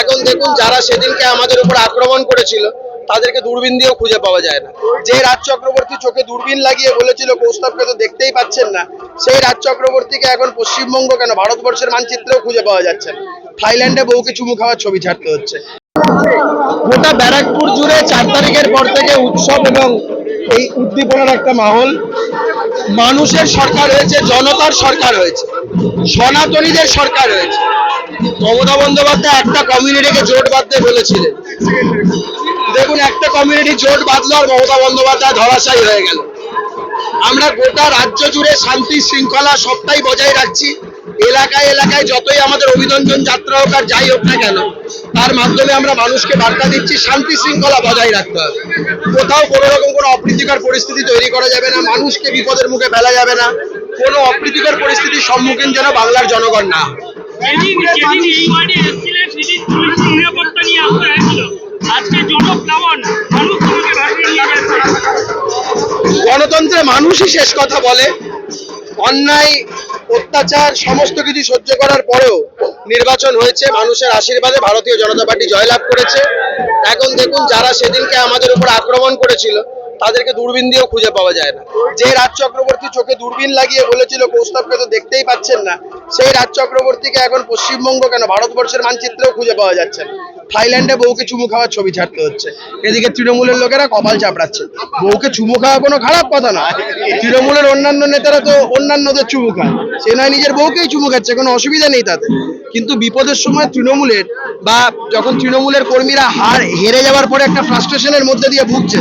এখন দেখুন যারা সেদিনকে আমাদের উপর আক্রমণ করেছিল তাদেরকে দূরবীন দিয়েও খুঁজে পাওয়া যায় না। যে রাজ চক্রবর্তী চোখে দূরবীন লাগিয়ে বলেছিল কৌস্তভকে তো দেখতেই পাচ্ছেন না, সেই রাজ চক্রবর্তীকে এখন পশ্চিমবঙ্গ কেন ভারতবর্ষের মানচিত্রেও খুঁজে পাওয়া যাচ্ছে না। থাইল্যান্ডে বউকে চুমু খাওয়ার ছবি ছাড়তে হচ্ছে। গোটা ব্যারাকপুর জুড়ে 4 তারিখের পর থেকে উৎসব এবং এই উদ্দীপনার একটা মাহল। মানুষের সরকার হয়েছে, জনতার সরকার হয়েছে, সনাতনীদের সরকার হয়েছে। মমতা বন্দ্যোপাধ্যায় একটা কমিউনিটিকে জোট বাঁধতে বলেছিলেন, দেখুন একটা কমিউনিটি জোট বাঁধলো আর মমতা বন্দ্যোপাধ্যায় ধরাশায়ী হয়ে গেল। আমরা গোটা রাজ্য জুড়ে শান্তি শৃঙ্খলা সবটাই বজায় রাখছি। এলাকায় এলাকায় যতই আমাদের অভিনন্দন যাত্রা হোক আর যাই হোক না কেন, তার মাধ্যমে আমরা মানুষকে বার্তা দিচ্ছি শান্তি শৃঙ্খলা বজায় রাখতে হবে। কোথাও কোনো রকম কোনো অপ্রীতিকর পরিস্থিতি তৈরি করা যাবে না, মানুষকে বিপদের মুখে ফেলা যাবে না। কোনো অপ্রীতিকর পরিস্থিতির সম্মুখীন যেন বাংলার জনগণ না হয়। গণতন্ত্রে মানুষই শেষ কথা বলে। অন্যায় অত্যাচার সমস্ত কিছু সহ্য করার পরেও নির্বাচন হয়েছে, মানুষের আশীর্বাদে ভারতীয় জনতা পার্টি জয়লাভ করেছে। এখন দেখুন যারা সেদিনকে আমাদের উপর আক্রমণ করেছিল তাদেরকে দূরবীন দিয়েও খুঁজে পাওয়া যায় না। যে রাজ চক্রবর্তী চোখে দূরবীন লাগিয়ে বলেছিল কৌস্তভকে তো দেখতেই পাচ্ছেন না, সেই রাজ চক্রবর্তীকে এখন পশ্চিমবঙ্গ কেন ভারতবর্ষের মানচিত্রেও খুঁজে পাওয়া যাচ্ছে না। থাইল্যান্ডে বউকে চুমু খাওয়ার ছবি ছাড়তে হচ্ছে। এদিকে তৃণমূলের লোকেরা কপাল চাপড়াচ্ছে। বউকে চুমু খাওয়া কোনো খারাপ কথা না, তৃণমূলের অন্যান্য নেতারা তো অন্যান্যদের চুমু খায়, সে নয় নিজের বউকেই চুমু খাচ্ছে, কোনো অসুবিধা নেই তাতে। কিন্তু বিপদের সময় তৃণমূলের বা যখন তৃণমূলের কর্মীরা হেরে যাওয়ার পরে একটা ফ্রাস্ট্রেশনের মধ্যে দিয়ে ভুগছে,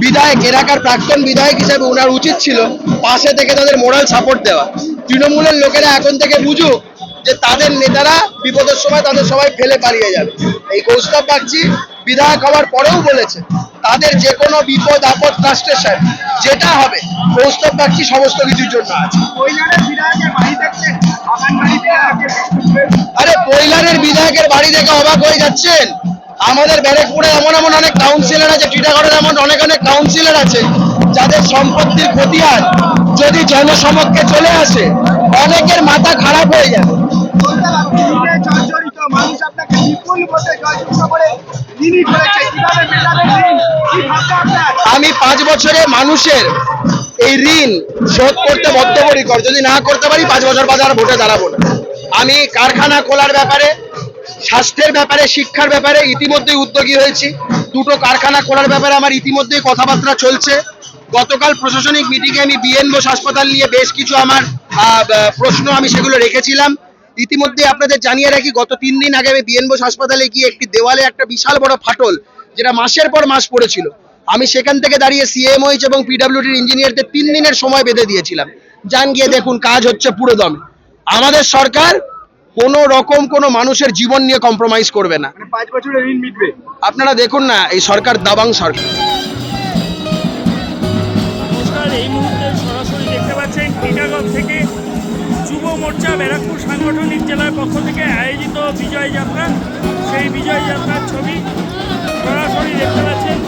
বিধায়ক এলাকার প্রাক্তন বিধায়ক হিসেবে ওনার উচিত ছিল পাশে থেকে তাদের মোরাল সাপোর্ট দেওয়া। তৃণমূলের লোকেরা এখন থেকে বুঝুক যে তাদের নেতারা বিপদের সময় তাদের সবাই ফেলে পালিয়ে যাবে। এই কৌস্তভ বাগচি বিধায়ক হওয়ার পরেও বলেছে তাদের যে কোনো বিপদ আপদ ফ্রাস্ট্রেশন যেটা হবে কৌস্তভ বাগচি সমস্ত কিছুর জন্য আছে। আরে কৈলারের বিধায়কের বাড়ি দেখে অবাক হয়ে যাচ্ছেন? আমাদের ব্যারাকপুরে এমন এমন অনেক কাউন্সিলর আছে, টিটাগড়ের এমন অনেক অনেক কাউন্সিলর আছে যাদের সম্পত্তির খতিয়ান যদি জনসমক্ষে চলে আসে অনেকের মাথা খারাপ হয়ে যাবে। আমি 5 বছরে মানুষের এই ঋণ শোধ করতে বদ্ধপরিকর, যদি না করতে পারি 5 বছর বাদে আর ভোটে দাঁড়াবো না। আমি কারখানা খোলার ব্যাপারে, স্বাস্থ্যের ব্যাপারে, শিক্ষার ব্যাপারে ইতিমধ্যেই উদ্যোগী হয়েছি। 2টো কারখানা খোলার ব্যাপারে আমার ইতিমধ্যেই কথাবার্তা চলছে। গতকাল প্রশাসনিক মিটিংয়ে আমি বিএন বোস হাসপাতাল নিয়ে বেশ কিছু আমার প্রশ্ন আমি সেগুলো রেখেছিলাম। ইতিমধ্যে আপনাদের জানিয়ে রাখি, গত 3 দিন আগে আমি বিএন বোস হাসপাতালে গিয়ে একটি দেওয়ালে একটা বিশাল বড় ফাটল, যেটা মাসের পর মাস পড়েছিল, আমি সেখান থেকে দাঁড়িয়ে সিএমওইচ এবং পিডব্লিউডির ইঞ্জিনিয়ারদের 3 দিনের সময় বেঁধে দিয়েছিলাম। যান গিয়ে দেখুন কাজ হচ্ছে পুরো দমে। আমাদের সরকার কোন রকম কোনো মানুষের জীবন নিয়ে কম্প্রোমাইজ করবে না। 5 বছরের ঋণ মিটবে। আপনারা দেখুন না, এই সরকার দাবাং সরকার। নমস্কার, এই মুহূর্তে সরাসরি দেখতে পাচ্ছেন টিটাগড় থেকে যুব মোর্চা ব্যারাকপুর সাংগঠনিক জেলার পক্ষ থেকে আয়োজিত বিজয় যাত্রা, সেই বিজয় যাত্রার ছবি সরাসরি দেখতে পাচ্ছেন।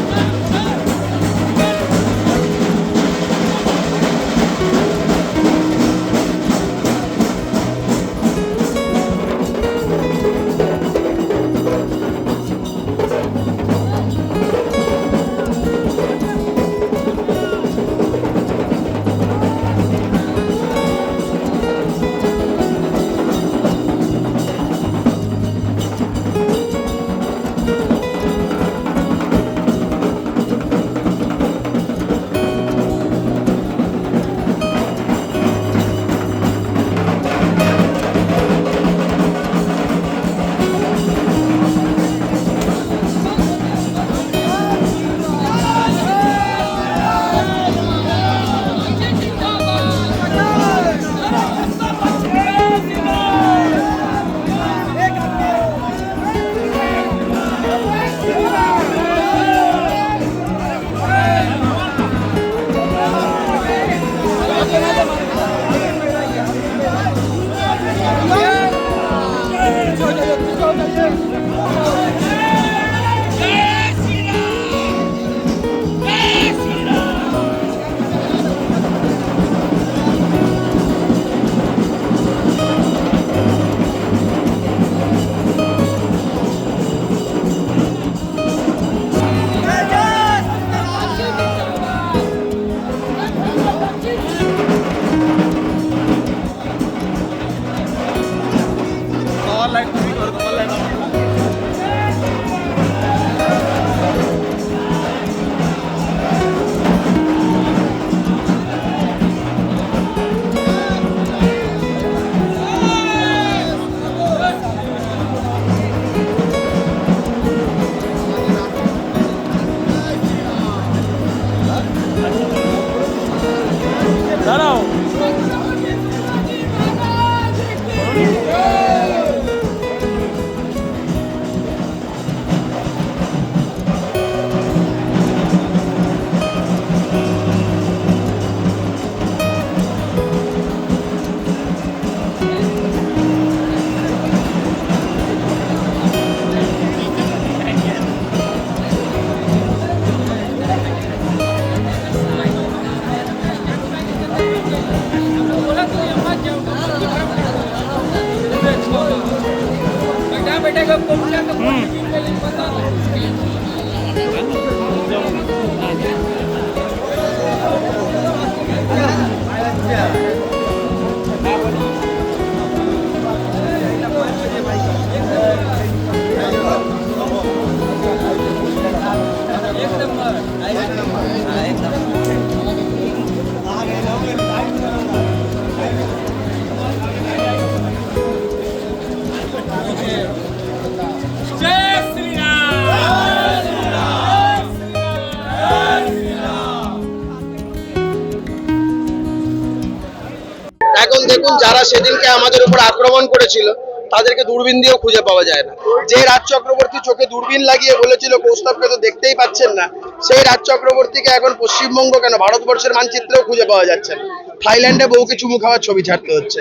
এখন দেখুন, যারা সেদিনকে আমাদের উপর আক্রমণ করেছিল তাদেরকে দূরবীন দিয়েও খুঁজে পাওয়া যায় না। যে রাজ চক্রবর্তী চোখে দূরবীন লাগিয়ে বলেছিল কৌস্তবকে তো দেখতেই পাচ্ছেন না, সেই রাজ চক্রবর্তীকে এখন পশ্চিমবঙ্গ কেন ভারতবর্ষের মানচিত্রেও খুঁজে পাওয়া যাচ্ছে না। থাইল্যান্ডে বউকে চুমু খাওয়ার ছবি ছাড়তে হচ্ছে।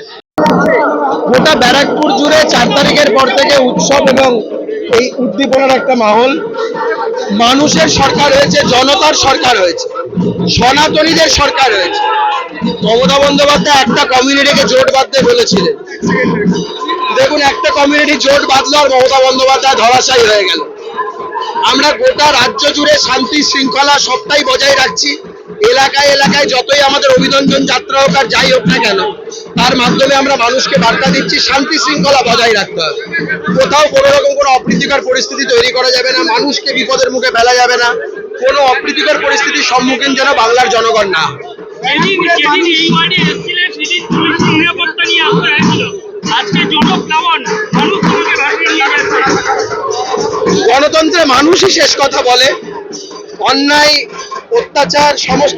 গোটা ব্যারাকপুর জুড়ে 4 তারিখের পর থেকে উৎসব এবং এই উদ্দীপনার একটা মাহল। মানুষের সরকার হয়েছে, জনতার সরকার হয়েছে, সনাতনীদের সরকার হয়েছে। মমতা বন্দ্যোপাধ্যায় একটা কমিউনিটিকে জোট বাঁধতে বলেছিলেন, দেখুন একটা কমিউনিটি জোট বাঁধলো আর মমতা বন্দ্যোপাধ্যায় ধরাশায়ী হয়ে গেল। আমরা গোটা রাজ্য জুড়ে শান্তি শৃঙ্খলা সবটাই বজায় রাখছি। এলাকায় এলাকায় যতই আমাদের অভিনন্দন যাত্রা হোক আর যাই হোক না কেন, তার মাধ্যমে আমরা মানুষকে বার্তা দিচ্ছি শান্তি শৃঙ্খলা বজায় রাখতে হবে। কোথাও কোনো রকম কোনো অপ্রীতিকর পরিস্থিতি তৈরি করা যাবে না, মানুষকে বিপদের মুখে ফেলা যাবে না। কোনো অপ্রীতিকর পরিস্থিতির সম্মুখীন যেন বাংলার জনগণ না হয়। গণতন্ত্রে মানুষই শেষ কথা বলে। অন্যায় অত্যাচার সমস্ত